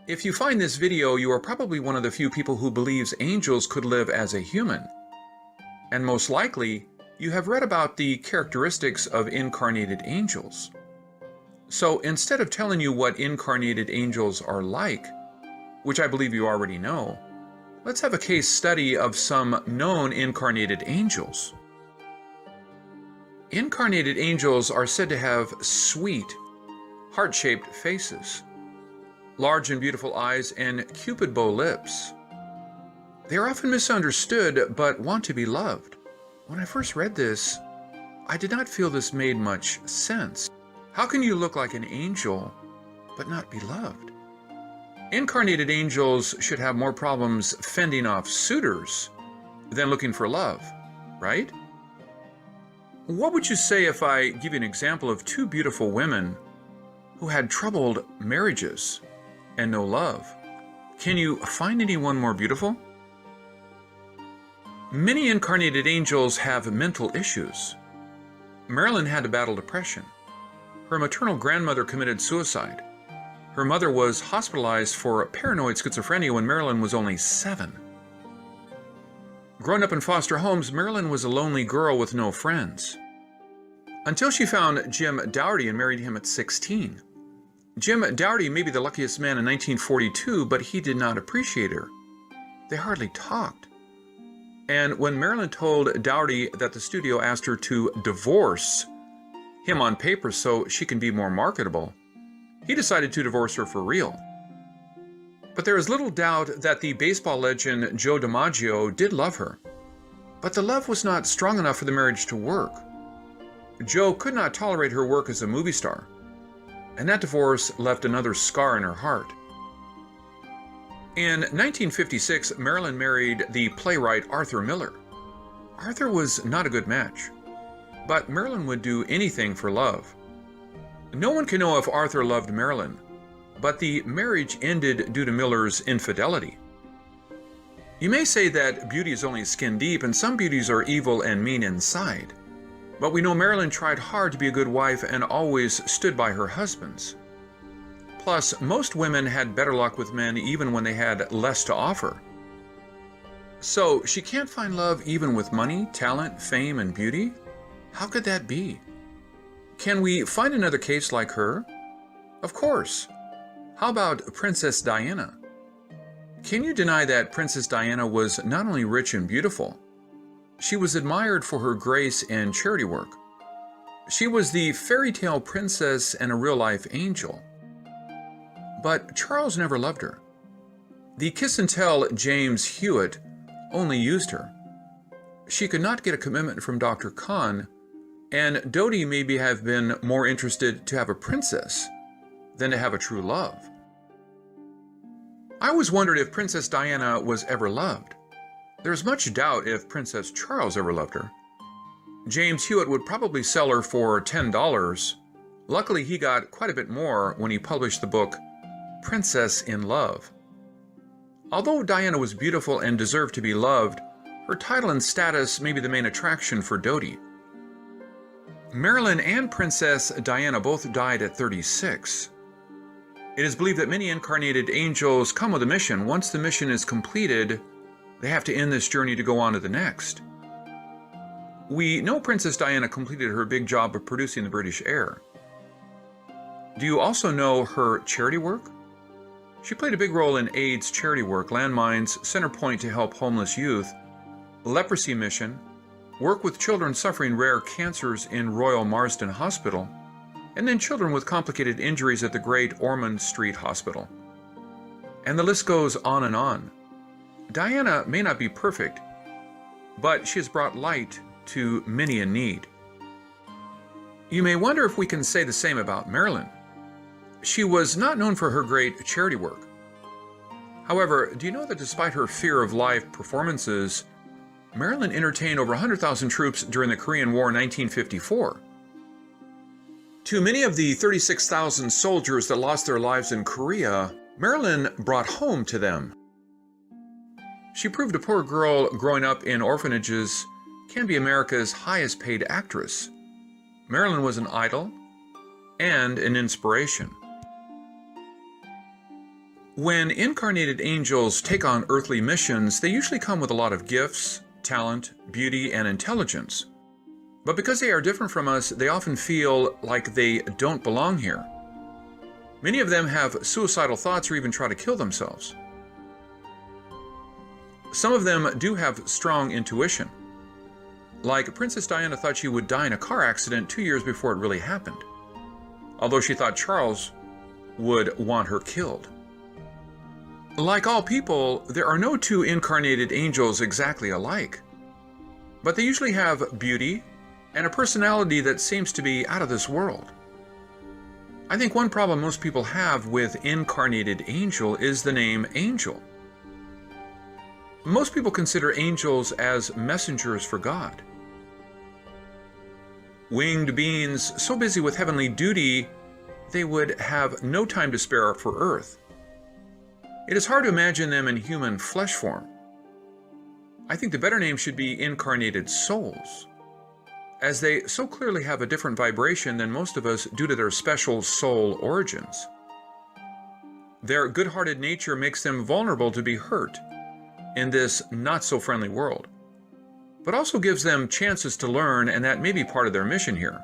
If you find this video, you are probably one of the few people who believes angels could live as a human. And most likely, you have read about the characteristics of incarnated angels. So instead of telling you what incarnated angels are like, which I believe you already know, let's have a case study of some known incarnated angels. Incarnated angels are said to have sweet, heart-shaped faces, large and beautiful eyes, and cupid bow lips. They are often misunderstood, but want to be loved. When I first read this, I did not feel this made much sense. How can you look like an angel, but not be loved? Incarnated angels should have more problems fending off suitors than looking for love, right? What would you say if I give you an example of two beautiful women who had troubled marriages and no love? Can you find anyone more beautiful? Many incarnated angels have mental issues. Marilyn had to battle depression. Her maternal grandmother committed suicide. Her mother was hospitalized for paranoid schizophrenia when Marilyn was only 7. Growing up in foster homes, Marilyn was a lonely girl with no friends. Until she found Jim Dougherty and married him at 16. Jim Dougherty may be the luckiest man in 1942, but he did not appreciate her. They hardly talked. And when Marilyn told Dougherty that the studio asked her to divorce him on paper so she can be more marketable, he decided to divorce her for real. But there is little doubt that the baseball legend Joe DiMaggio did love her. But the love was not strong enough for the marriage to work. Joe could not tolerate her work as a movie star, and that divorce left another scar in her heart. In 1956, Marilyn married the playwright Arthur Miller. Arthur was not a good match, but Marilyn would do anything for love. No one can know if Arthur loved Marilyn, but the marriage ended due to Miller's infidelity. You may say that beauty is only skin deep, and some beauties are evil and mean inside. But we know Marilyn tried hard to be a good wife and always stood by her husbands. Plus, most women had better luck with men even when they had less to offer. So, she can't find love even with money, talent, fame, and beauty? How could that be? Can we find another case like her? Of course. How about Princess Diana? Can you deny that Princess Diana was not only rich and beautiful, she was admired for her grace and charity work. She was the fairy tale princess and a real-life angel. But Charles never loved her. The kiss-and-tell James Hewitt only used her. She could not get a commitment from Dr. Khan, and Dodi maybe have been more interested to have a princess than to have a true love. I always wondered if Princess Diana was ever loved. There's much doubt if Princess Charles ever loved her. James Hewitt would probably sell her for $10. Luckily, he got quite a bit more when he published the book Princess in Love. Although Diana was beautiful and deserved to be loved, her title and status may be the main attraction for Dodi. Marilyn and Princess Diana both died at 36. It is believed that many incarnated angels come with a mission. Once the mission is completed, they have to end this journey to go on to the next. We know Princess Diana completed her big job of producing the British heir. Do you also know her charity work? She played a big role in AIDS charity work, landmines, Center Point to help homeless youth, leprosy mission, work with children suffering rare cancers in Royal Marsden Hospital, and then children with complicated injuries at the Great Ormond Street Hospital. And the list goes on and on. Diana may not be perfect, but she has brought light to many in need. You may wonder if we can say the same about Marilyn. She was not known for her great charity work. However, do you know that despite her fear of live performances, Marilyn entertained over 100,000 troops during the Korean War in 1954? To many of the 36,000 soldiers that lost their lives in Korea, Marilyn brought home to them. She proved a poor girl growing up in orphanages can be America's highest paid actress. Marilyn was an idol and an inspiration. When incarnated angels take on earthly missions, they usually come with a lot of gifts, talent, beauty, and intelligence. But because they are different from us, they often feel like they don't belong here. Many of them have suicidal thoughts or even try to kill themselves. Some of them do have strong intuition. Like Princess Diana thought she would die in a car accident 2 years before it really happened, although she thought Charles would want her killed. Like all people, there are no two incarnated angels exactly alike, but they usually have beauty and a personality that seems to be out of this world. I think one problem most people have with incarnated angel is the name angel. Most people consider angels as messengers for God. Winged beings so busy with heavenly duty, they would have no time to spare for earth. It is hard to imagine them in human flesh form. I think the better name should be incarnated souls, as they so clearly have a different vibration than most of us due to their special soul origins. Their good-hearted nature makes them vulnerable to be hurt in this not-so-friendly world, but also gives them chances to learn, and that may be part of their mission here.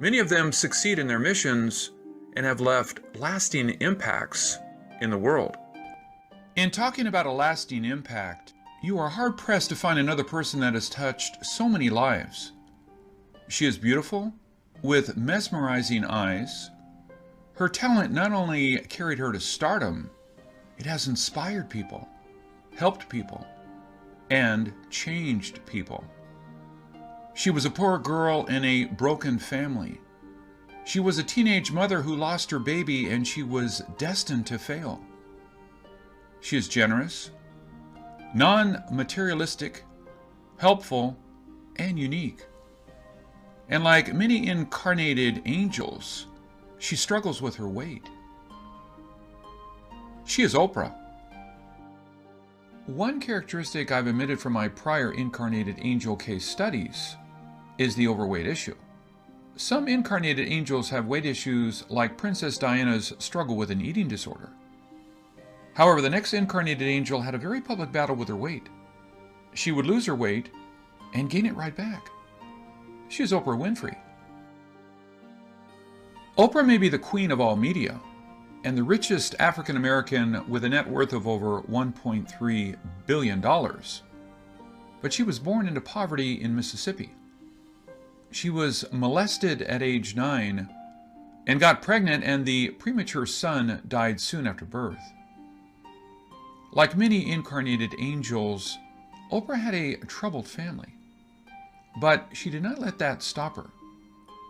Many of them succeed in their missions and have left lasting impacts in the world. In talking about a lasting impact, you are hard-pressed to find another person that has touched so many lives. She is beautiful, with mesmerizing eyes. Her talent not only carried her to stardom, it has inspired people, helped people, and changed people. She was a poor girl in a broken family. She was a teenage mother who lost her baby, and she was destined to fail. She is generous, non-materialistic, helpful, and unique. And like many incarnated angels, she struggles with her weight. She is Oprah. One characteristic I've omitted from my prior incarnated angel case studies is the overweight issue. Some incarnated angels have weight issues, like Princess Diana's struggle with an eating disorder. However, the next incarnated angel had a very public battle with her weight. She would lose her weight and gain it right back. She is Oprah Winfrey. Oprah may be the queen of all media and the richest African American with a net worth of over $1.3 billion. But she was born into poverty in Mississippi. She was molested at age 9 and got pregnant, and the premature son died soon after birth. Like many incarnated angels, Oprah had a troubled family, but she did not let that stop her.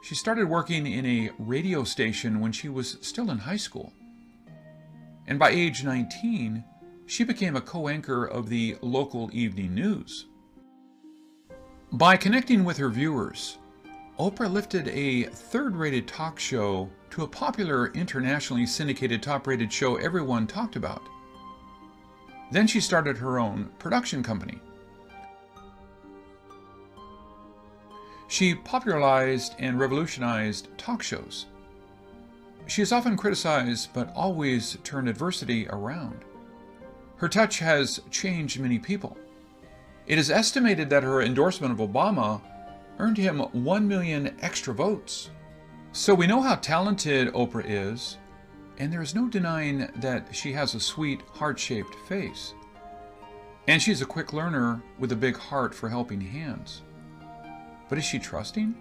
She started working in a radio station when she was still in high school. And by age 19, she became a co-anchor of the local evening news. By connecting with her viewers, Oprah lifted a third-rated talk show to a popular internationally syndicated top-rated show everyone talked about. Then she started her own production company. She popularized and revolutionized talk shows. She is often criticized, but always turned adversity around. Her touch has changed many people. It is estimated that her endorsement of Obama earned him 1 million extra votes. So we know how talented Oprah is, and there is no denying that she has a sweet, heart-shaped face. And she's a quick learner with a big heart for helping hands. But is she trusting?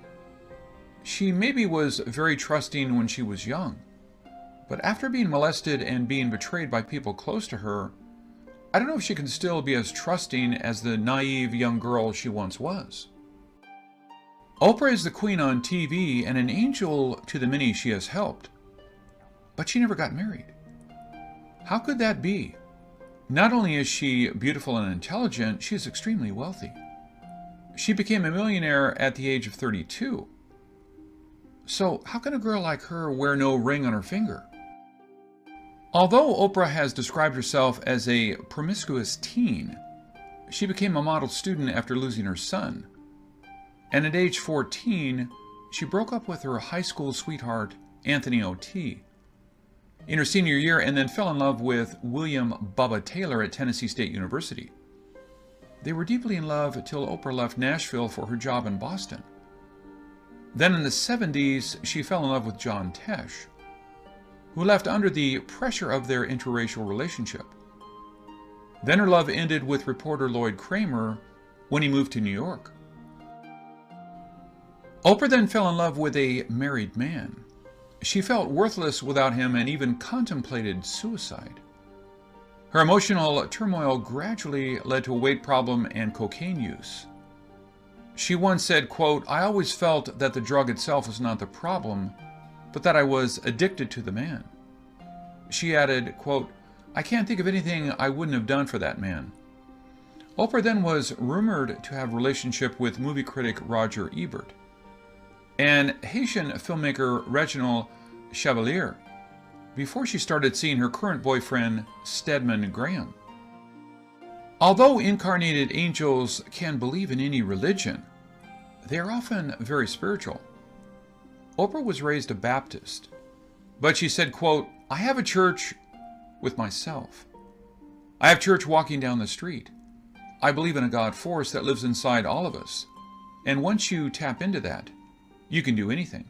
She maybe was very trusting when she was young, but after being molested and being betrayed by people close to her, I don't know if she can still be as trusting as the naive young girl she once was. Oprah is the queen on TV and an angel to the many she has helped, but she never got married. How could that be? Not only is she beautiful and intelligent, she is extremely wealthy. She became a millionaire at the age of 32. So how can a girl like her wear no ring on her finger? Although Oprah has described herself as a promiscuous teen, she became a model student after losing her son. And at age 14, she broke up with her high school sweetheart, Anthony O.T. in her senior year and then fell in love with William Bubba Taylor at Tennessee State University. They were deeply in love till Oprah left Nashville for her job in Boston. Then in the 70s, she fell in love with John Tesh, who left under the pressure of their interracial relationship. Then her love ended with reporter Lloyd Kramer when he moved to New York. Oprah then fell in love with a married man. She felt worthless without him and even contemplated suicide. Her emotional turmoil gradually led to a weight problem and cocaine use. She once said, quote, "I always felt that the drug itself was not the problem, but that I was addicted to the man." She added, quote, "I can't think of anything I wouldn't have done for that man." Oprah then was rumored to have a relationship with movie critic Roger Ebert and Haitian filmmaker Reginald Chevalier before she started seeing her current boyfriend, Stedman Graham. Although incarnated angels can believe in any religion, they are often very spiritual. Oprah was raised a Baptist, but she said, quote, "I have a church with myself. I have church walking down the street. I believe in a God force that lives inside all of us. And once you tap into that, you can do anything."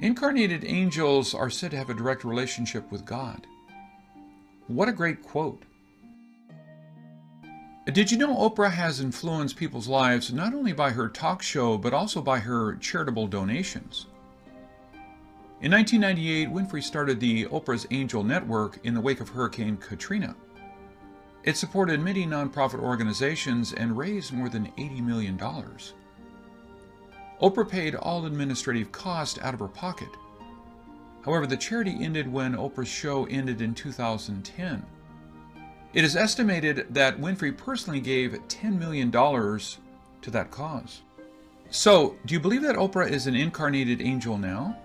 Incarnated angels are said to have a direct relationship with God. What a great quote. Did you know Oprah has influenced people's lives not only by her talk show, but also by her charitable donations? In 1998, Winfrey started the Oprah's Angel Network in the wake of Hurricane Katrina. It supported many nonprofit organizations and raised more than $80 million. Oprah paid all administrative costs out of her pocket. However, the charity ended when Oprah's show ended in 2010. It is estimated that Winfrey personally gave $10 million to that cause. So, do you believe that Oprah is an incarnated angel now?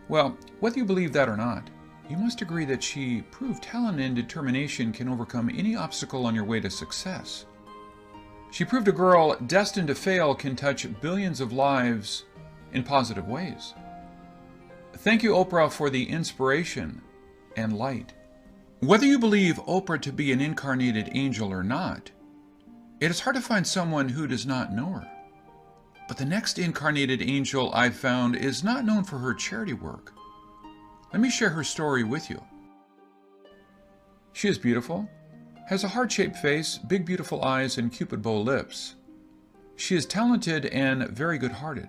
Well, whether you believe that or not, you must agree that she proved talent and determination can overcome any obstacle on your way to success. She proved a girl destined to fail can touch billions of lives in positive ways. Thank you, Oprah, for the inspiration and light. Whether you believe Oprah to be an incarnated angel or not, it is hard to find someone who does not know her. But the next incarnated angel I've found is not known for her charity work. Let me share her story with you. She is beautiful, has a heart-shaped face, big beautiful eyes, and cupid bow lips. She is talented and very good-hearted.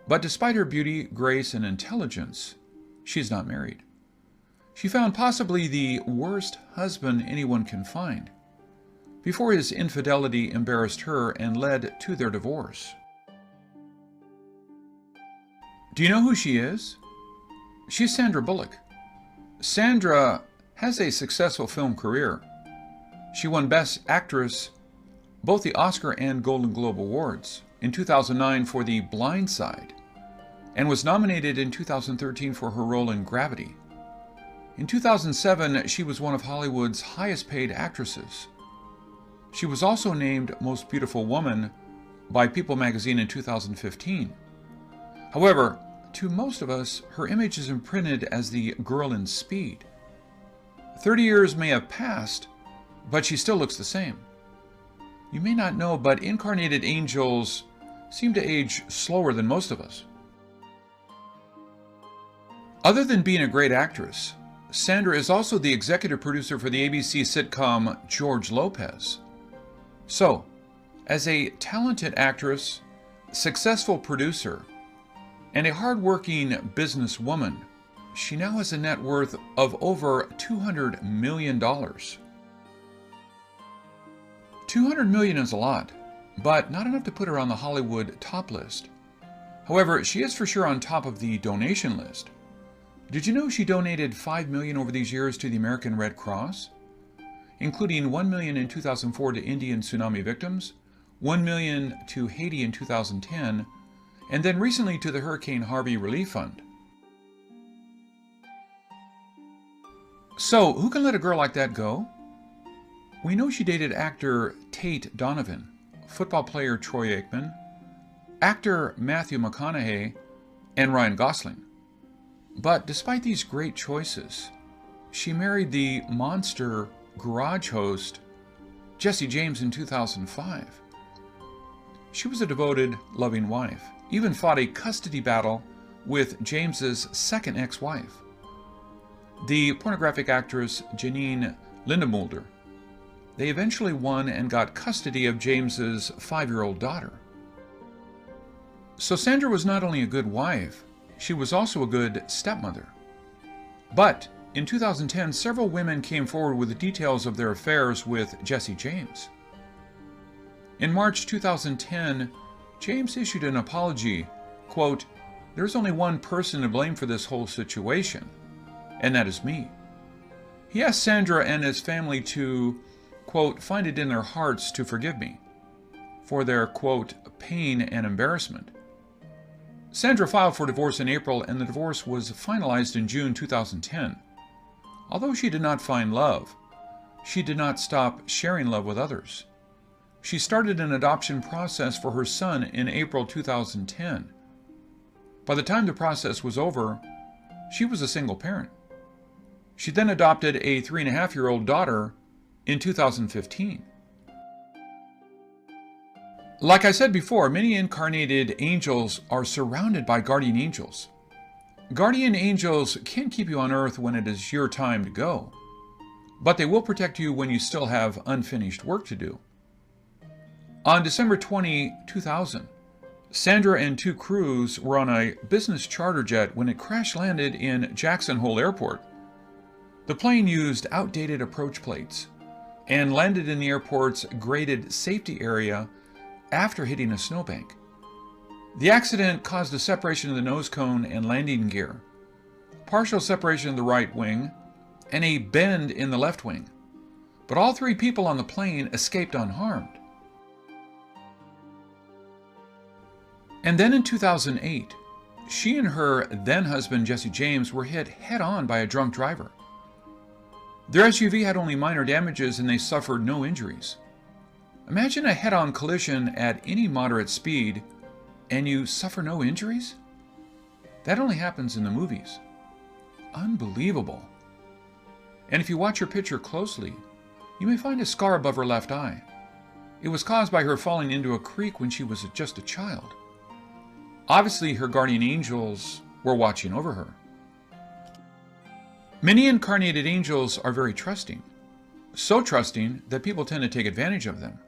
But despite her beauty, grace, and intelligence, she is not married. She found possibly the worst husband anyone can find before his infidelity embarrassed her and led to their divorce. Do you know who she is? She's Sandra Bullock. Sandra has a successful film career. She won Best Actress, both the Oscar and Golden Globe Awards, in 2009 for The Blind Side, and was nominated in 2013 for her role in Gravity. In 2007, she was one of Hollywood's highest-paid actresses. She was also named Most Beautiful Woman by People magazine in 2015. However, to most of us, her image is imprinted as the girl in Speed. 30 years may have passed, but she still looks the same. You may not know, but incarnated angels seem to age slower than most of us. Other than being a great actress, Sandra is also the executive producer for the ABC sitcom George Lopez. So, as a talented actress, successful producer, and a hard-working businesswoman, she now has a net worth of over $200 million. $200 million is a lot, but not enough to put her on the Hollywood top list. However, she is for sure on top of the donation list. Did you know she donated $5 million over these years to the American Red Cross, including $1 million in 2004 to Indian tsunami victims, $1 million to Haiti in 2010, and then recently to the Hurricane Harvey Relief Fund? So, who can let a girl like that go? We know she dated actor Tate Donovan, football player Troy Aikman, actor Matthew McConaughey, and Ryan Gosling. But despite these great choices, she married the monster garage host Jesse James in 2005. She was a devoted, loving wife, even fought a custody battle with James's second ex-wife, the pornographic actress Janine Lindemulder. They eventually won and got custody of James's 5-year-old daughter. So Sandra was not only a good wife, she was also a good stepmother. But in 2010, several women came forward with the details of their affairs with Jesse James. In March 2010, James issued an apology, quote, "There's only one person to blame for this whole situation, and that is me." He asked Sandra and his family to, quote, "find it in their hearts to forgive me for their, quote, pain and embarrassment." Sandra filed for divorce in April, and the divorce was finalized in June 2010. Although she did not find love, she did not stop sharing love with others. She started an adoption process for her son in April 2010. By the time the process was over, she was a single parent. She then adopted a 3.5-year-old daughter in 2015. Like I said before, many incarnated angels are surrounded by guardian angels. Guardian angels can keep you on earth when it is your time to go, but they will protect you when you still have unfinished work to do. On December 20, 2000, Sandra and 2 crews were on a business charter jet when it crash-landed in Jackson Hole Airport. The plane used outdated approach plates and landed in the airport's graded safety area after hitting a snowbank. The accident caused a separation of the nose cone and landing gear, partial separation of the right wing, and a bend in the left wing. But all 3 people on the plane escaped unharmed. And then in 2008, she and her then-husband Jesse James were hit head-on by a drunk driver. Their SUV had only minor damages and they suffered no injuries. Imagine a head-on collision at any moderate speed and you suffer no injuries? That only happens in the movies. Unbelievable. And if you watch her picture closely, you may find a scar above her left eye. It was caused by her falling into a creek when she was just a child. Obviously, her guardian angels were watching over her. Many incarnated angels are very trusting. So trusting that people tend to take advantage of them.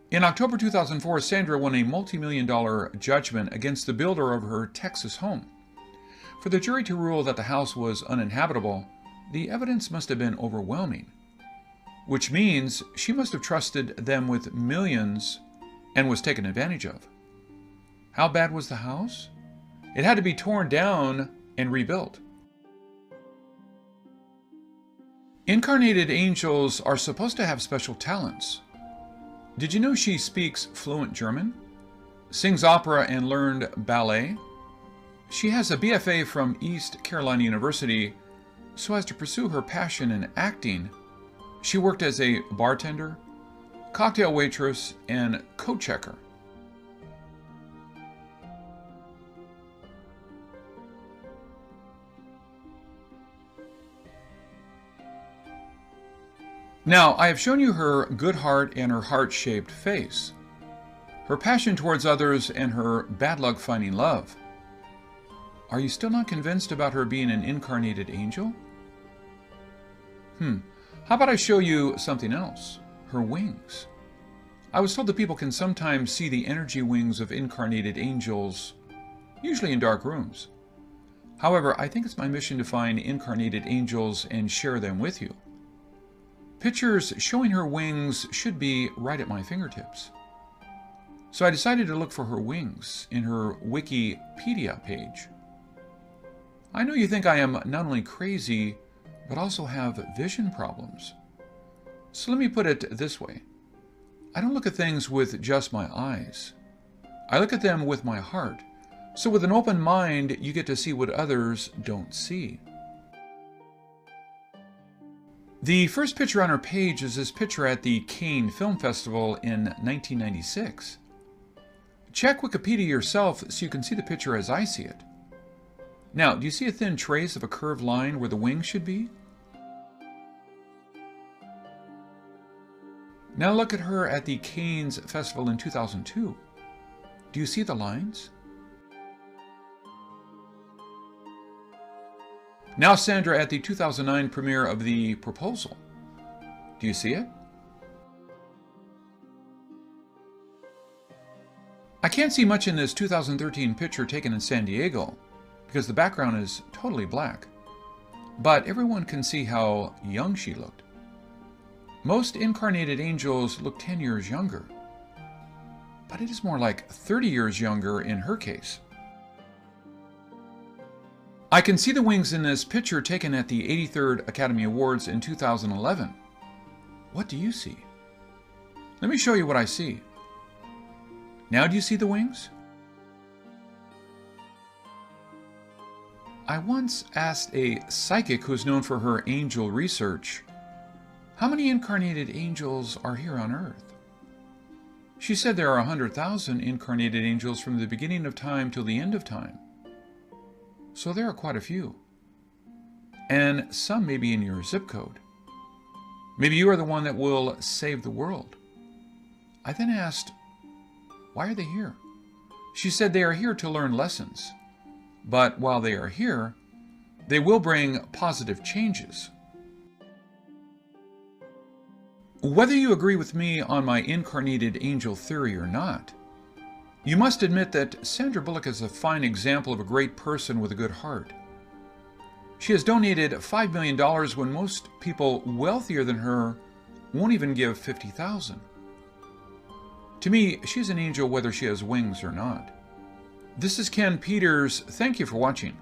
In October 2004, Sandra won a multi-million-dollar judgment against the builder of her Texas home. For the jury to rule that the house was uninhabitable, the evidence must have been overwhelming, which means she must have trusted them with millions and was taken advantage of. How bad was the house? It had to be torn down and rebuilt. Incarnated angels are supposed to have special talents. Did you know she speaks fluent German, sings opera, and learned ballet? She has a BFA from East Carolina University. So as to pursue her passion in acting, she worked as a bartender, cocktail waitress, and coat checker. Now, I have shown you her good heart and her heart-shaped face, her passion towards others, and her bad luck finding love. Are you still not convinced about her being an incarnated angel? How about I show you something else? Her wings. I was told that people can sometimes see the energy wings of incarnated angels, usually in dark rooms. However, I think it's my mission to find incarnated angels and share them with you. Pictures showing her wings should be right at my fingertips. So I decided to look for her wings in her Wikipedia page. I know you think I am not only crazy, but also have vision problems. So let me put it this way. I don't look at things with just my eyes. I look at them with my heart. So with an open mind, you get to see what others don't see. The first picture on her page is this picture at the Cannes Film Festival in 1996. Check Wikipedia yourself so you can see the picture as I see it. Now, do you see a thin trace of a curved line where the wings should be? Now look at her at the Cannes Festival in 2002. Do you see the lines? Now Sandra at the 2009 premiere of The Proposal. Do you see it? I can't see much in this 2013 picture taken in San Diego because the background is totally black. But everyone can see how young she looked. Most incarnated angels look 10 years younger, but it is more like 30 years younger in her case. I can see the wings in this picture taken at the 83rd Academy Awards in 2011. What do you see? Let me show you what I see. Now do you see the wings? I once asked a psychic who's known for her angel research, how many incarnated angels are here on Earth? She said there are 100,000 incarnated angels from the beginning of time till the end of time. So there are quite a few. And some may be in your zip code. Maybe you are the one that will save the world. I then asked, why are they here? She said they are here to learn lessons. But while they are here, they will bring positive changes. Whether you agree with me on my incarnated angel theory or not, you must admit that Sandra Bullock is a fine example of a great person with a good heart. She has donated $5 million when most people wealthier than her won't even give $50,000. To me, she's an angel whether she has wings or not. This is Ken Peters. Thank you for watching.